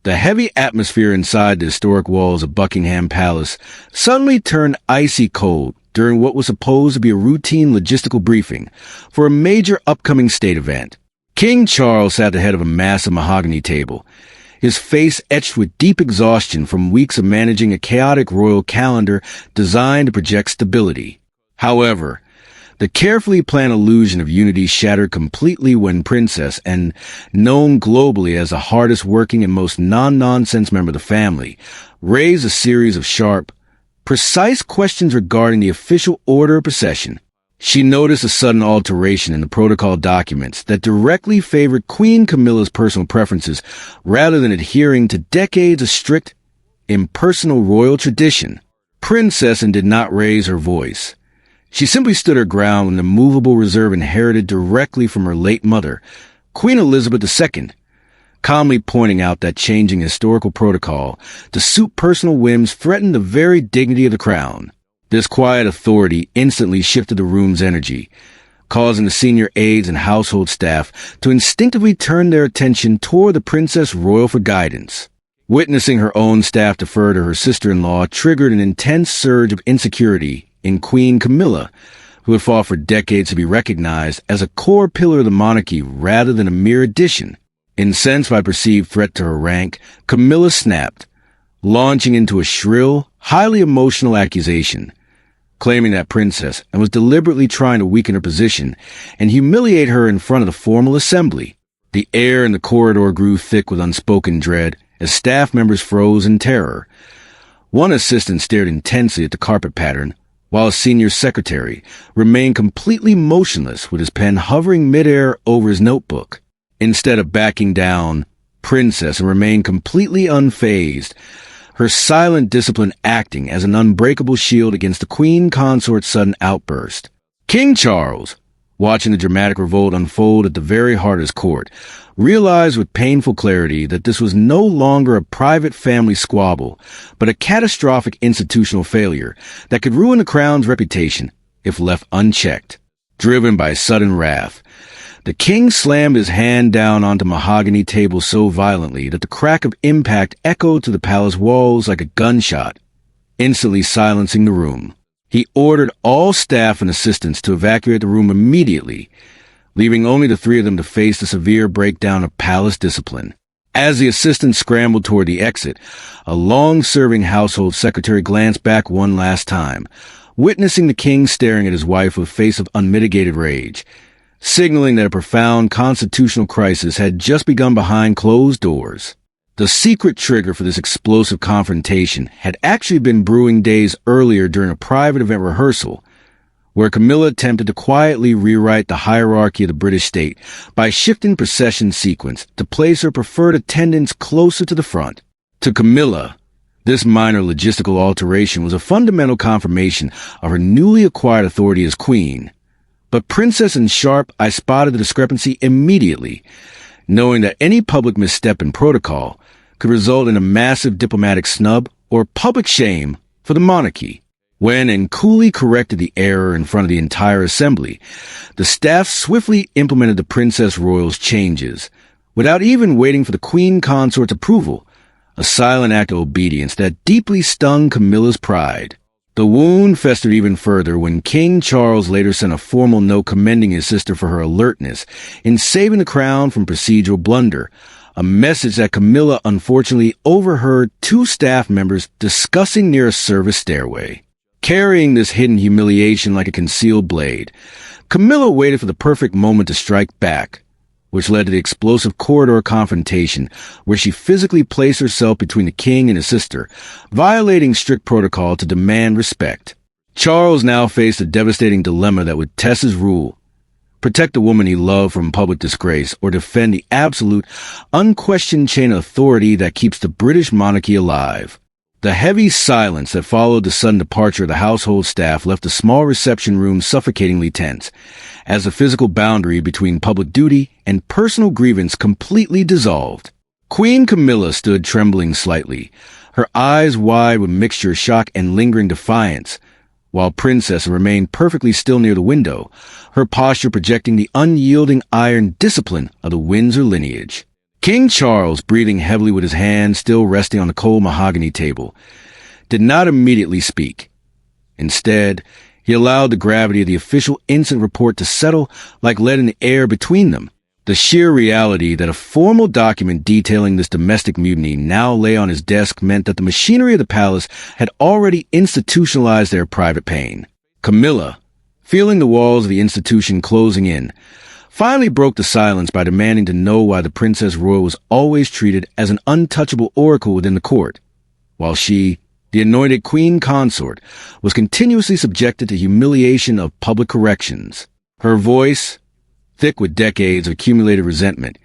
The heavy atmosphere inside the historic walls of Buckingham Palace suddenly turned icy cold during what was supposed to be a routine logistical briefing for a major upcoming state event. King Charles sat at the head of a massive mahogany table, his face etched with deep exhaustion from weeks of managing a chaotic royal calendar designed to project stability. However, the carefully planned illusion of unity shattered completely when Princess, and known globally as the hardest working and most non-nonsense member of the family, raised a series of sharp, precise questions regarding the official order of procession. She noticed a sudden alteration in the protocol documents that directly favored Queen Camilla's personal preferences rather than adhering to decades of strict, impersonal royal tradition. Princess did not raise her voice. She simply stood her ground with an immovable reserve inherited directly from her late mother, Queen Elizabeth II, calmly pointing out that changing historical protocol to suit personal whims threatened the very dignity of the crown. This quiet authority instantly shifted the room's energy, causing the senior aides and household staff to instinctively turn their attention toward the Princess Royal for guidance. Witnessing her own staff defer to her sister-in-law triggered an intense surge of insecurity in Queen Camilla, who had fought for decades to be recognized as a core pillar of the monarchy rather than a mere addition. Incensed by perceived threat to her rank, Camilla snapped, launching into a shrill, highly emotional accusation, claiming that Princess was deliberately trying to weaken her position and humiliate her in front of the formal assembly. The air in the corridor grew thick with unspoken dread as staff members froze in terror. One assistant stared intensely at the carpet pattern, while a senior secretary remained completely motionless with his pen hovering midair over his notebook. Instead of backing down, Princess remained completely unfazed, her silent discipline acting as an unbreakable shield against the Queen Consort's sudden outburst. King Charles, watching the dramatic revolt unfold at the very heart of his court, realized with painful clarity that this was no longer a private family squabble, but a catastrophic institutional failure that could ruin the crown's reputation if left unchecked. Driven by sudden wrath, the king slammed his hand down onto mahogany table so violently that the crack of impact echoed to the palace walls like a gunshot, instantly silencing the room. He ordered all staff and assistants to evacuate the room immediately, leaving only the three of them to face the severe breakdown of palace discipline. As the assistants scrambled toward the exit, a long-serving household secretary glanced back one last time, witnessing the king staring at his wife with a face of unmitigated rage, signaling that a profound constitutional crisis had just begun behind closed doors. The secret trigger for this explosive confrontation had actually been brewing days earlier during a private event rehearsal, where Camilla attempted to quietly rewrite the hierarchy of the British state by shifting procession sequence to place her preferred attendants closer to the front. To Camilla, this minor logistical alteration was a fundamental confirmation of her newly acquired authority as queen. But Princess and Sharp, I spotted the discrepancy immediately, knowing that any public misstep in protocol could result in a massive diplomatic snub or public shame for the monarchy. When and coolly corrected the error in front of the entire assembly, the staff swiftly implemented the Princess Royal's changes, without even waiting for the Queen Consort's approval, a silent act of obedience that deeply stung Camilla's pride. The wound festered even further when King Charles later sent a formal note commending his sister for her alertness in saving the crown from procedural blunder, a message that Camilla unfortunately overheard two staff members discussing near a service stairway. Carrying this hidden humiliation like a concealed blade, Camilla waited for the perfect moment to strike back, which led to the explosive corridor confrontation where she physically placed herself between the king and his sister, violating strict protocol to demand respect. Charles now faced a devastating dilemma that would test his rule: protect the woman he loved from public disgrace, or defend the absolute, unquestioned chain of authority that keeps the British monarchy alive. The heavy silence that followed the sudden departure of the household staff left the small reception room suffocatingly tense, as the physical boundary between public duty and personal grievance completely dissolved. Queen Camilla stood trembling slightly, her eyes wide with mixture of shock and lingering defiance, while Princess remained perfectly still near the window, her posture projecting the unyielding iron discipline of the Windsor lineage. King Charles, breathing heavily with his hand still resting on the cold mahogany table, did not immediately speak. Instead, he allowed the gravity of the official incident report to settle like lead in the air between them. The sheer reality that a formal document detailing this domestic mutiny now lay on his desk meant that the machinery of the palace had already institutionalized their private pain. Camilla, feeling the walls of the institution closing in, finally broke the silence by demanding to know why the Princess Royal was always treated as an untouchable oracle within the court, while she, the anointed queen consort, was continuously subjected to humiliation of public corrections. Her voice, thick with decades of accumulated resentment,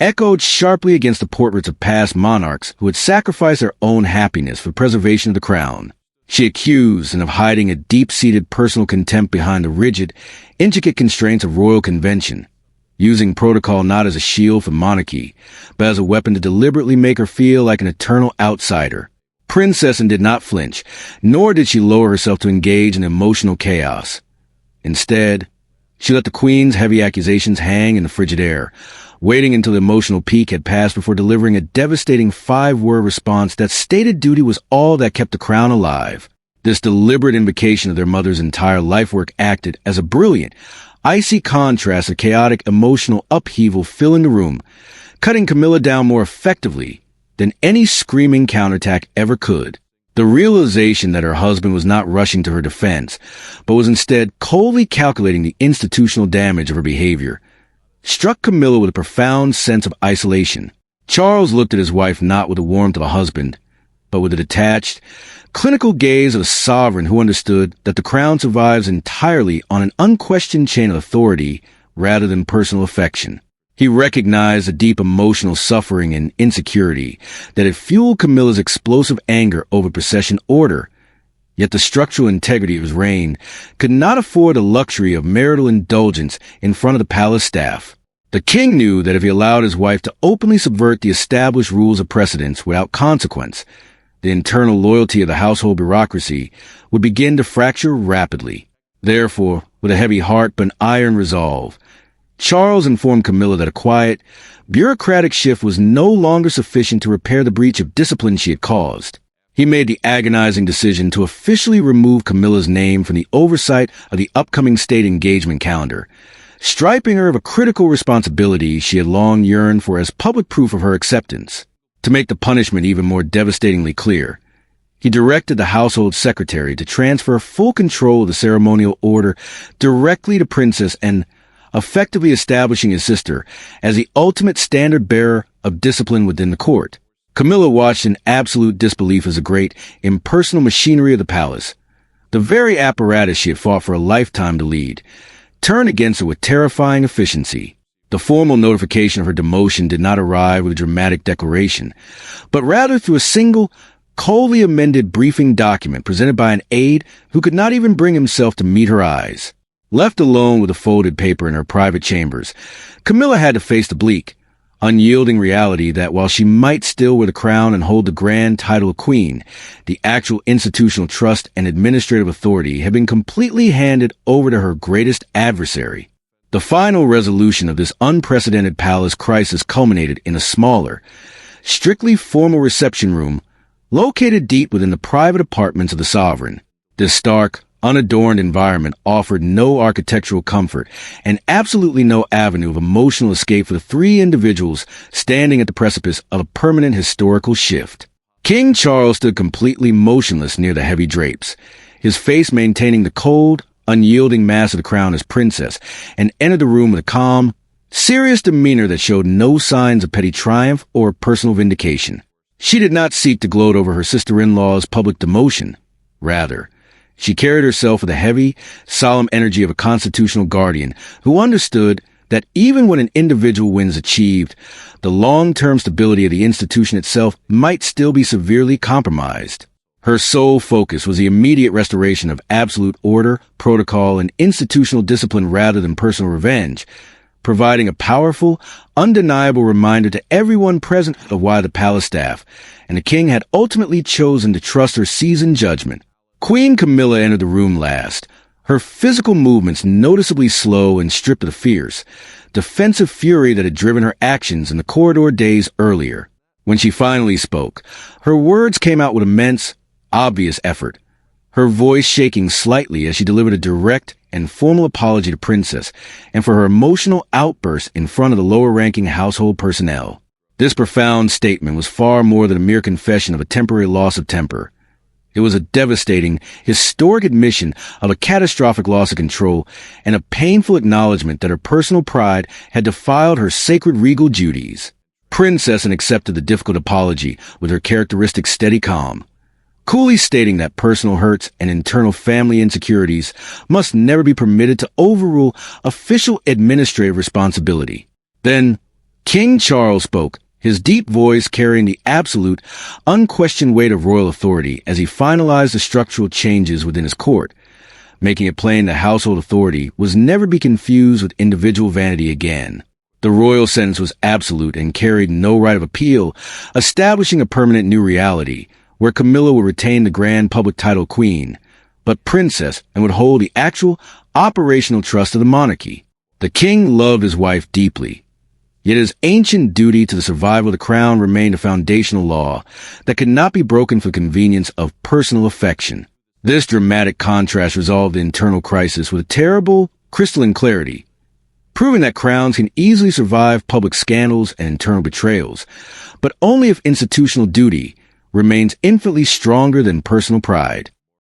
echoed sharply against the portraits of past monarchs who had sacrificed their own happiness for preservation of the crown. She accused them of hiding a deep-seated personal contempt behind the rigid, intricate constraints of royal convention, using protocol not as a shield for monarchy, but as a weapon to deliberately make her feel like an eternal outsider. Princessin did not flinch, nor did she lower herself to engage in emotional chaos. Instead, she let the queen's heavy accusations hang in the frigid air, waiting until the emotional peak had passed before delivering a devastating 5-word response that stated duty was all that kept the crown alive. This deliberate invocation of their mother's entire life work acted as a brilliant, icy contrast of chaotic emotional upheaval filling the room, cutting Camilla down more effectively than any screaming counterattack ever could. The realization that her husband was not rushing to her defense, but was instead coldly calculating the institutional damage of her behavior, struck Camilla with a profound sense of isolation. Charles looked at his wife not with the warmth of a husband, but with a detached, clinical gaze of a sovereign who understood that the crown survives entirely on an unquestioned chain of authority rather than personal affection. He recognized the deep emotional suffering and insecurity that had fueled Camilla's explosive anger over procession order, yet the structural integrity of his reign could not afford the luxury of marital indulgence in front of the palace staff. The king knew that if he allowed his wife to openly subvert the established rules of precedence without consequence, the internal loyalty of the household bureaucracy would begin to fracture rapidly. Therefore, with a heavy heart but an iron resolve, Charles informed Camilla that a quiet, bureaucratic shift was no longer sufficient to repair the breach of discipline she had caused. He made the agonizing decision to officially remove Camilla's name from the oversight of the upcoming state engagement calendar, striping her of a critical responsibility she had long yearned for as public proof of her acceptance. To make the punishment even more devastatingly clear, he directed the household secretary to transfer full control of the ceremonial order directly to Princess and effectively establishing his sister as the ultimate standard-bearer of discipline within the court. Camilla watched in absolute disbelief as the great, impersonal machinery of the palace, the very apparatus she had fought for a lifetime to lead, turned against her with terrifying efficiency. The formal notification of her demotion did not arrive with a dramatic declaration, but rather through a single, coldly amended briefing document presented by an aide who could not even bring himself to meet her eyes. Left alone with the folded paper in her private chambers, Camilla had to face the bleak, unyielding reality that while she might still wear the crown and hold the grand title of queen, the actual institutional trust and administrative authority had been completely handed over to her greatest adversary. The final resolution of this unprecedented palace crisis culminated in a smaller, strictly formal reception room located deep within the private apartments of the sovereign. This stark, unadorned environment offered no architectural comfort and absolutely no avenue of emotional escape for the 3 individuals standing at the precipice of a permanent historical shift. King Charles stood completely motionless near the heavy drapes, his face maintaining the cold, unyielding mass of the crown as princess, and entered the room with a calm, serious demeanor that showed no signs of petty triumph or personal vindication. She did not seek to gloat over her sister-in-law's public demotion. Rather, she carried herself with the heavy, solemn energy of a constitutional guardian who understood that even when an individual win is achieved, the long-term stability of the institution itself might still be severely compromised. Her sole focus was the immediate restoration of absolute order, protocol, and institutional discipline rather than personal revenge, providing a powerful, undeniable reminder to everyone present of why the palace staff and the king had ultimately chosen to trust her seasoned judgment. Queen Camilla entered the room last, Her physical movements noticeably slow and stripped of the fierce, defensive fury that had driven her actions in the corridor days earlier. When she finally spoke, her words came out with immense, obvious effort, her voice shaking slightly as she delivered a direct and formal apology to Princess and for her emotional outburst in front of the lower-ranking household personnel. This profound statement was far more than a mere confession of a temporary loss of temper. It was a devastating, historic admission of a catastrophic loss of control and a painful acknowledgement that her personal pride had defiled her sacred regal duties. Princess accepted the difficult apology with her characteristic steady calm, coolly stating that personal hurts and internal family insecurities must never be permitted to overrule official administrative responsibility. Then, King Charles spoke, his deep voice carrying the absolute, unquestioned weight of royal authority as he finalized the structural changes within his court, making it plain that household authority was never to be confused with individual vanity again. The royal sentence was absolute and carried no right of appeal, establishing a permanent new reality, where Camilla would retain the grand public title queen, but princess, and would hold the actual, operational trust of the monarchy. The king loved his wife deeply. Yet his ancient duty to the survival of the crown remained a foundational law that could not be broken for the convenience of personal affection. This dramatic contrast resolved the internal crisis with terrible, crystalline clarity, proving that crowns can easily survive public scandals and internal betrayals, but only if institutional duty remains infinitely stronger than personal pride.